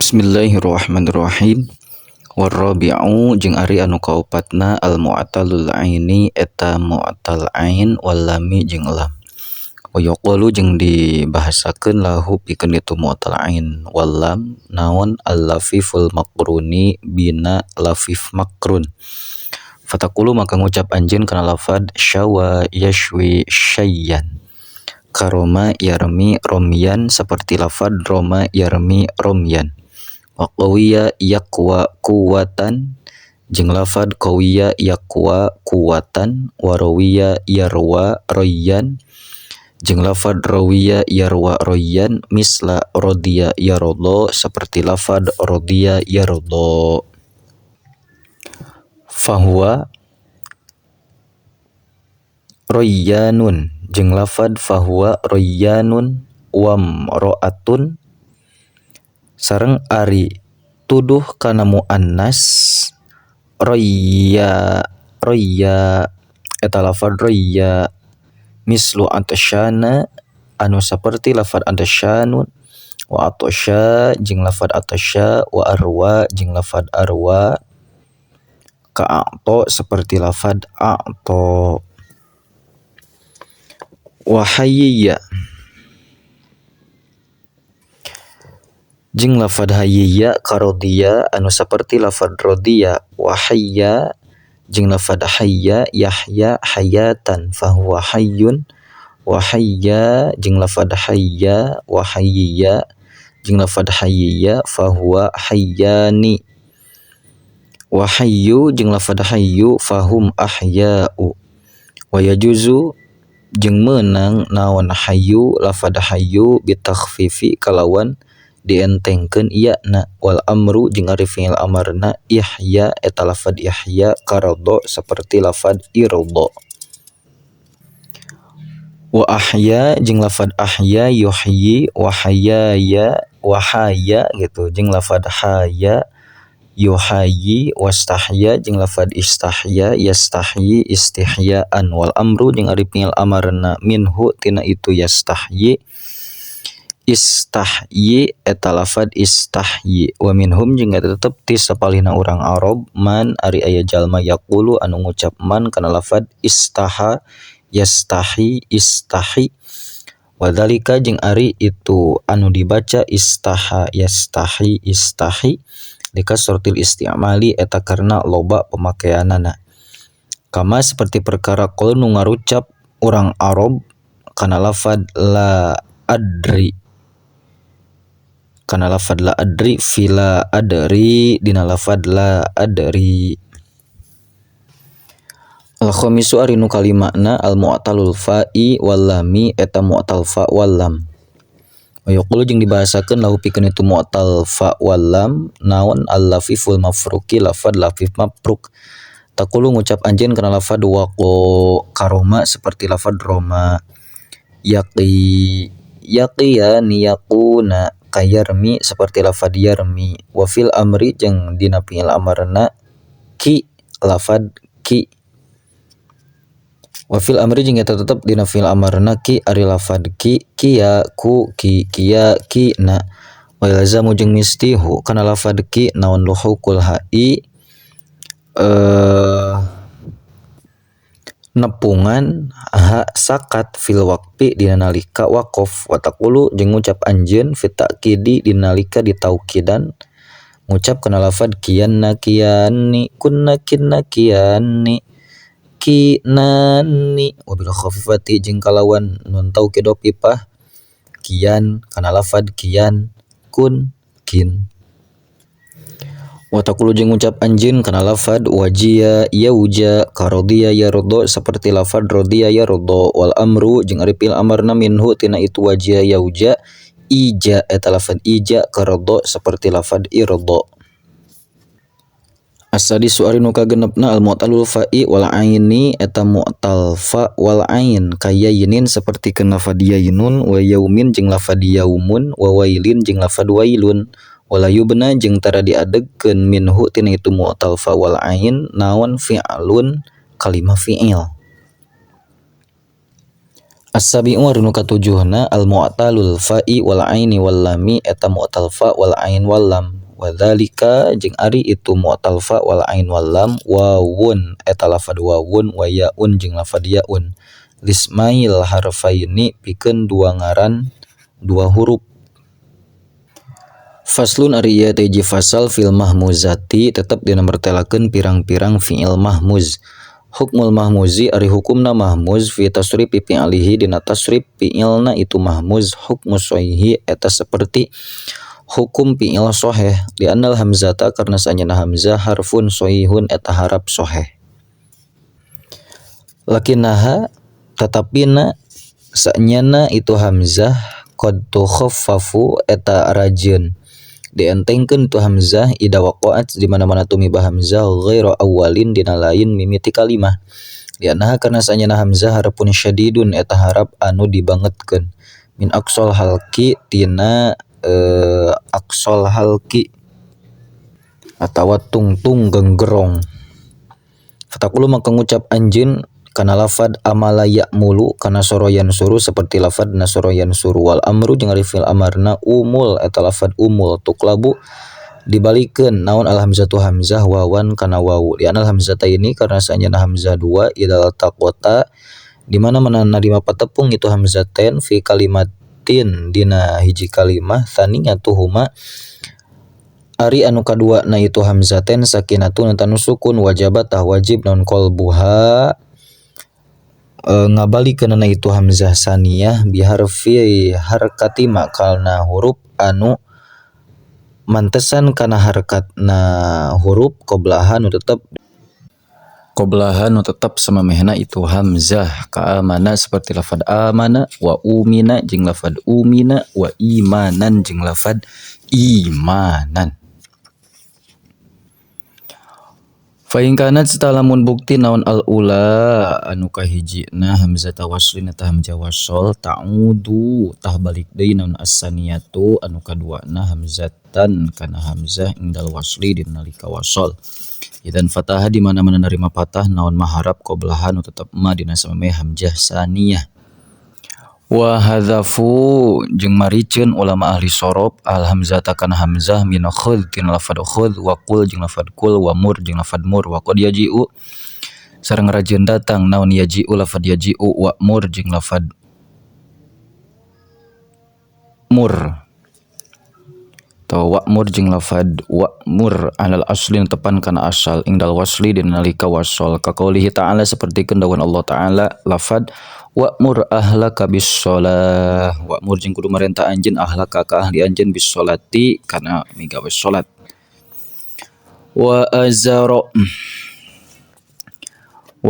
Bismillahirrahmanirrahim. Warabi'u jeung ari anu kaopatna al-mu'talul aini eta mu'tal ain wal lami jeung lam. Wa yaqulu jeung dibahasakeun lahu pikeun itu mu'tal ain wal lam naon al-lafiful makruni bina lafif makrun. Fataqulu maka ngucap anjeun kana lafad syawa yashwi syayyan. Karoma yarmi romyan seperti lafad roma yarmi romyan. Wa qawiya yaqwa quwatan jeung lafad qawiya yaqwa quwatan wa rawiya yarwa rayyan jeung lafad rawiya yarwa rayyan misla radiya yardo seperti lafad radiya yardo. Fahuwa rayyanun jeung lafad fahuwa rayyanun wam ro'atun sareng ari tuduh kana muannas rayya eta lafad rayya mislu atasyana anu saperti lafad atasyanun wa atasya jeung lafad atasya wa arwa jeung lafad arwa ka'ato seperti lafad a'to. Wa hayya jeung lafad hayya karodiya anu saperti lafad rodiya. Wa hayya jeung lafad hayya yahya hayatan fahuwa hayyun. Wa hayya jeung lafad hayya wa hayya jeung lafad hayya fahuwa hayyani. Wa hayyu jeung lafad hayyu fahum ahya'u. Wa yajuzu jeung meunang naon hayyu lafad hayyu bitakhfifi kalawan dientengkeun iyana wal amru jeung ari fi'il amarna ihya eta lafad ihya karado seperti lafad irdo. Wa ahya jeung lafad ahya yuhyi wa hayaya wa haya gitu jeung lafad haya yuhayyi wastahya jeung lafad istahya yastahyi istihyaan wal amru jeung ari fi'il amarna minhu tina itu yastahyi istahyi eta lafad istahyi. Wa minhum jeung eta tetep ti sapalihna urang Arab man ari aya jalma yaqulu anu ngucap man kana lafad istaha yastahi istahi. Wa dzalika jeung ari itu anu dibaca istaha yastahi istahi likasratil isti'mali eta karena loba pemakaianana. Kama seperti perkara qaul nu ngarucap urang Arab kana lafad la adri. Kana lafad la adri fila adri dina lafad la adri. Al-khamisu ari nu kalimakna al-mu'talul fa'i wal lami eta mu'tal fa wal lam. Wa yaqulu jeung dibahasakeun lahu pikeun itu mu'tal fa wal lam naon al-lafiful mafruqi lafad lafif mafruq. Taqulu ngucap anjeun kana lafad waqo karoma seperti lafad roma. Yaqi yaqiyani yaquna kayarmi seperti lafad yarmi. Wa fil amri jeung dina fi'il amarna ki lafad ki. Wa fil amri jeung eta tetep dina fi'il amarna ki ari lafad ki kiya ku ki kiya ki na. Wa lazamu jeung mistihu kana lafad ki naon luhukul ha'i nepungan ha sakat fil waqfi dina nalika waqaf. Wa taqulu jeung ngucap anjeun fit ta'kidi dina nalika ditaukidan ngucap kana lafad kiyanna kiyani kunna kinna kiyani kinani. Wabil khafifati jeung kalawan nun taukid pipah kian kana lafad kian kun kin. Wa taqulu jeung ngucap anjeun kana lafad wajiya yauja karodiya yardo seperti lafad rodiya yardo wal amru jeung ari fi'il amarna minhu tina itu wajiya yauja ija eta lafad ija kardo seperti lafad irdo. As-sadisu ari nu kagenepna al-mu'talul fa'i wal aini eta mu'tal fa wal ain kayayinin seperti kana lafad yainun wa yaumin jeung lafad yaumun wa wailin jeung lafad wailun. Wala yubna jeung tara diadegkeun minhu tina itu mu'tal fa wal ain naon fi'lun kalimah fi'il. As-sabi'u ari nu katujuhna al-mu'talul fa'i wal aini wal lami eta mu'tal fa wal ain wal lam. Wadzalika jeung ari itu mu'tal fa wal ain wal lam wawun eta lafad wawun wa yaun jeung lafad yaun lismail harfaini pikeun dua ngaran dua huruf. Faslun ari ieu teh hiji fasal fil mahmuzati tetep dina mertelakeun pirang-pirang fiil mahmuz. Hukmul mahmuzi ari hukumna mahmuz fi tasrifi fi'lihi dina tasrif fi'ilna itu mahmuz hukmus shayhi eta seperti hukum fi'il sahih di anal hamzata karena sanyana hamzah harfun shayhun eta harap sahih. Lakinnaha tatapina sanyana itu hamzah qad tukhaffafu eta rajieun dientengkeun tu hamzah ida waqa'at di mana-mana tumibah hamzah ghairu awalin dina lain mimiti kalimah lianna karena sanyana hamzah harapun syadidun eta harap anu dibangetkeun min aqsal halqi tina aqsal halqi atawa tungtung genggerong. Fatakulu maka ngucap anjeun kana lafad amala ya'mulu kana soroyan suruh seperti lafad nasoroyan suruh wal amru jeung ari fi'il amarna umul eta lafad umul tuklabu dibalikeun naon al hamzatu hamzah wawan kana wawu di anal hamzata ini karena sanyana hamzah dua idal taqota di mana narima patepung itu hamzaten fi kalimatin dina hiji kalimah tsaniyatuhuma ari anu kadua na itu hamzaten sakinatun tanu sukun wajabat wajib non qalbuha ngabalikeun na itu hamzah saniyah biharfi harkati makalna huruf anu mantesan kana harkatna huruf qoblaha nu tetep samamehna itu hamzah ka amana seperti lafad amana wa umina jeung lafad umina wa imanan jeung lafad imanan. Fa in kanat setalamun bukti naon al ula anu kahijina hamzah tawaslin eta hamzah wasol ta'udu tah balik deui naon as-saniyatu anu kaduana hamzatan kana hamzah indal wasli dina nalika wasol. Idan fataha di mana-mana narima patah naon maharap qoblaha nu tetep ma dina samemeh hamzah saniyah. Wa hadzafu jeung mariceun ulama ahli sorob al hamzata kana hamzah min khudh tina lafad khudh wa qul jeung lafad qul wa mur jeung lafad mur wa qad yaji'u sareng rajieun datang naon yaji'u lafad yaji'u wa mur jeung lafad mur wa mur jeung lafad wa mur alal asli tepan kana asal ingdal wasli dina nalika wasol ka qaulihi ta'ala seperti kendawan Allah ta'ala lafad wa'mur ahlaka bis shalah wa'mur jeung kudu marentah anjeun ahlaka ka ahli anjeun bis sholati kana migawe salat. Wa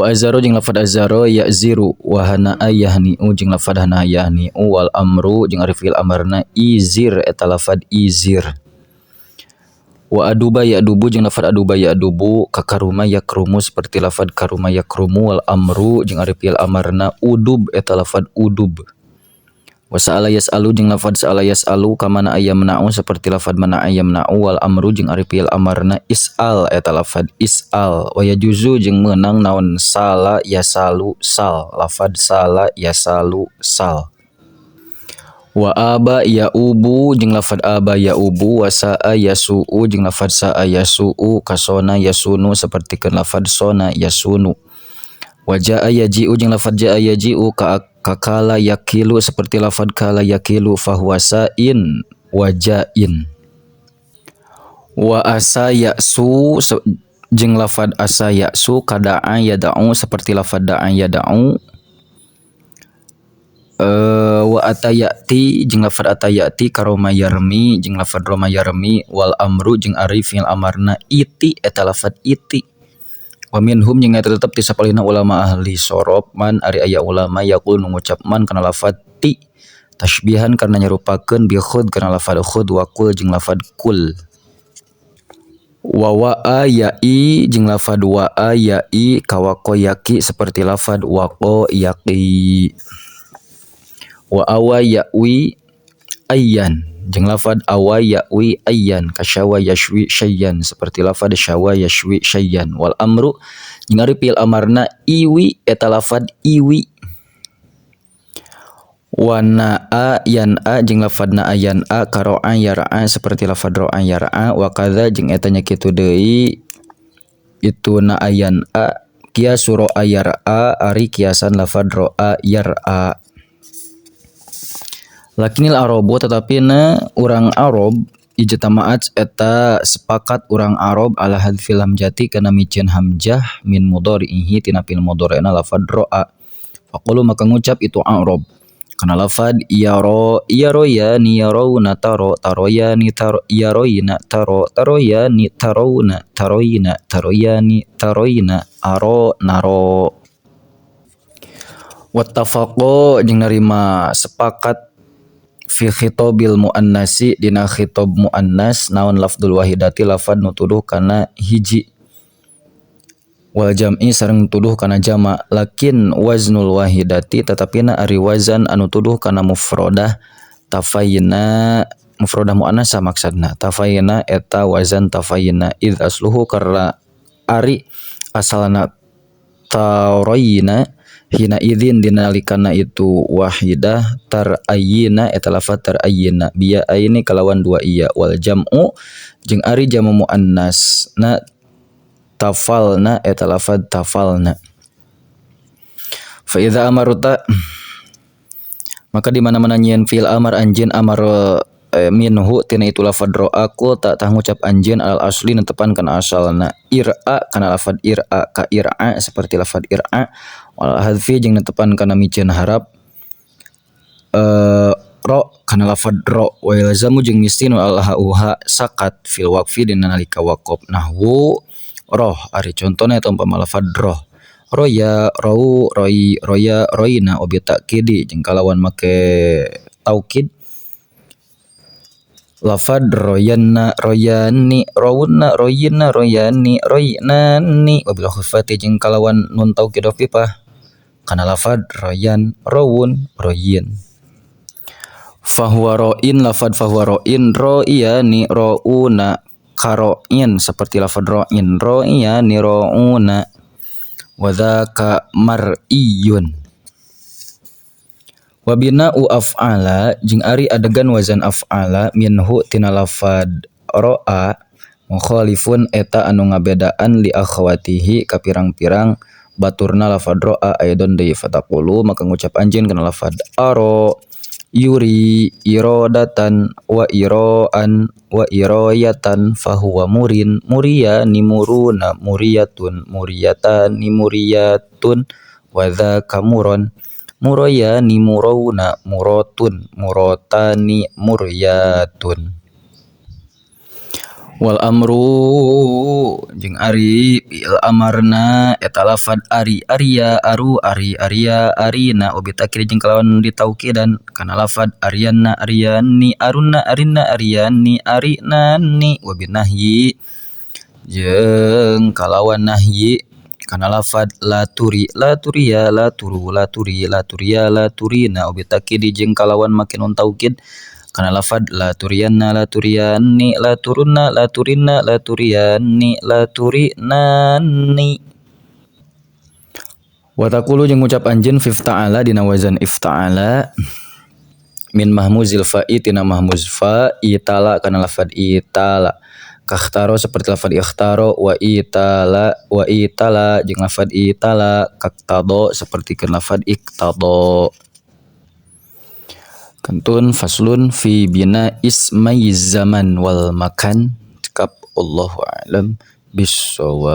azaro jeung lafad azaro ya'ziru wa hana ayahni'u jeung lafad hana ayahni'u wal amru jeung ari fi'il amarna izir eta lafad izir. Wa aduba ya'dubu jeung lafad aduba ya'dubu ka karuma yakrumu seperti lafad karuma yakrumu wal amru jeung ari fi'il amarna udub eta lafad udub. Wa sa'ala yas'alu jeung lafad sa'ala yas'alu ka mana ayamna'u seperti lafad mana ayamna'u wal amru jeung ari fi'il amarna is'al eta lafad is'al. Wa yajuzu jeung meunang naon sala yasalu sal lafad sala yasalu sal. Wa aba ya'ubu jeung lafad aba ya'ubu wa sa'a yasu'u jeung lafad sa'a yasu'u kasona yasunu sapertikeun lafad sona yasunu. Wa ja'a yaji'u jeung lafad ja'a yaji'u ka kala yakilu seperti lafad kala yakilu fahuwa sa'in wa ja'in. Wa asa ya'su jeung lafad asa ya'su kada'a yada'u seperti lafad da'a yada'u. Wa atayati jeung lafad atayati karoma yarmi jeung lafad roma yarmi wal amru jeung ari fi'il amarna iti eta lafad iti. Wa minhum jeung eta tetep ti sapalihna ulama ahli sorob man ari aya ulama yaqul nu ngucap man kana lafad ti tasbihan karena nyerupakeun bi khud kana lafad khud wa qul jeung lafad qul. Wa wa'a ya'i jeung lafad wa'a ya'i kawaqo yaqi seperti lafad waqo yaqi. Wa awa ya'wi ayyan jeung lafad awa ya'wi ayyan kasyawa yashwi syayyan seperti lafad syawa yashwi syayyan wal amru jeung ari fi'il amarna iwi eta lafad iwi. Wa na'a yan'a jeung lafad na'a yan'a karo'a yar'a seperti lafad ro'a yar'a wa kadza jeung eta nya kitu deui itu na'a yan'a kiasu ro'a yar'a ari kiasan lafad ro'a yar'a. Lakinil arabu tetapi na urang Arab ijtama'at eta sepakat urang Arab ala hadfil hamjati kana micieun hamjah min mudhari'ihi tina fil mudhari'na lafad ro'a. Faqulu maka ngucap itu Arab kana lafad yaro ya ni yarawna taro taroya ni yaroina taro taroya ni tarawna taroyina taroyani taroyina aro naro. Wattafaqo jeung narima sepakat fi khitabil muannasi dina khitab muannas naon lafdul wahidati lafad nutuduh kana hiji wal jam'i sareng tuduh kana jama lakin waznul wahidati tatapina ari wazan anu tuduh kana mufradah tafayna mufradah muannasa maksudna tafayna eta wazan tafayna id asluhu karena ari asalna tarayna hina idzin dinalikana itu wahidah tarayina eta lafaz tarayina biya aini kalawan dua iya wal jam'u jeung ari jamu muannas na tafalna eta lafad tafalna. Fa idza amaruta maka di mana-mana nyieun fi'il amar anjeun amar minhu tina itu lafad ro'aku tak tah ngucap anjeun al asli netepan kana asalna ir'a kana lafad ir'a ka ir'a seperti lafad ir'a wal hadfi jeung netepan kana micieun harap ro kana lafad ro wa yalzamu jeung mistin al hauha sakat fil waqfi dina nalika waqaf nahwu roh ari contohna eta umpama lafad roh roya rau roi roya roina obi takkidi jeung kalawan make taukid lafad royanna royani rawunna royina royani roynani wabil khufati jeung kalawan nun taukid khafifah kana lafad royan rawun royin. Fahuwa ro'in lafad fahuwa ro'in ro'iyani ro'una karo'in seperti lafad ro'in ro'iyani ro'una wa dzaka mar'iyun. Wa bina'u af'ala jeung ari adegan wazan af'ala minhu tina lafad ro'a mukhalifun eta anu ngabedaan li akhwatihi ka pirang-pirang baturna lafad ro'a aidon deui fataqulu maka ngucap anjeun kana lafad aro yuri irodatan wa iroan wa iroyatan fahuwa murin muriya ni muruna muriyatun muriyatan ni muriyatun wa dzaka muron muroya ni muruna murotun murotani muryatun. Wal amru jeung ari fi'il amarna eta lafad ari arya aru ari arya arina obi takkid jeung kalawan ditaukidan kana lafad aryanna aryani arunna arinna aryani arinani wa binahyi jeung kalawan nahyi kana lafad la turi la turiya la turu la turi la turiya la turina obi takkid jeung kalawan make nun taukid kana lafad la turiyanna la turiyani la turunna la turinna la turiyani la turinani. Wa taqulu jeung ngucap anjeun fi ifta'ala dina wazan ifta'ala min mahmuzil fa'i tina mahmuz fa itala kana lafad itala kakhtaro seperti lafad ikhtaro wa itala jeung lafad itala kaktado seperti lafad iktado. Kantun faslun fi bina ismai zaman wal makan. Allahu a'lam bissawab.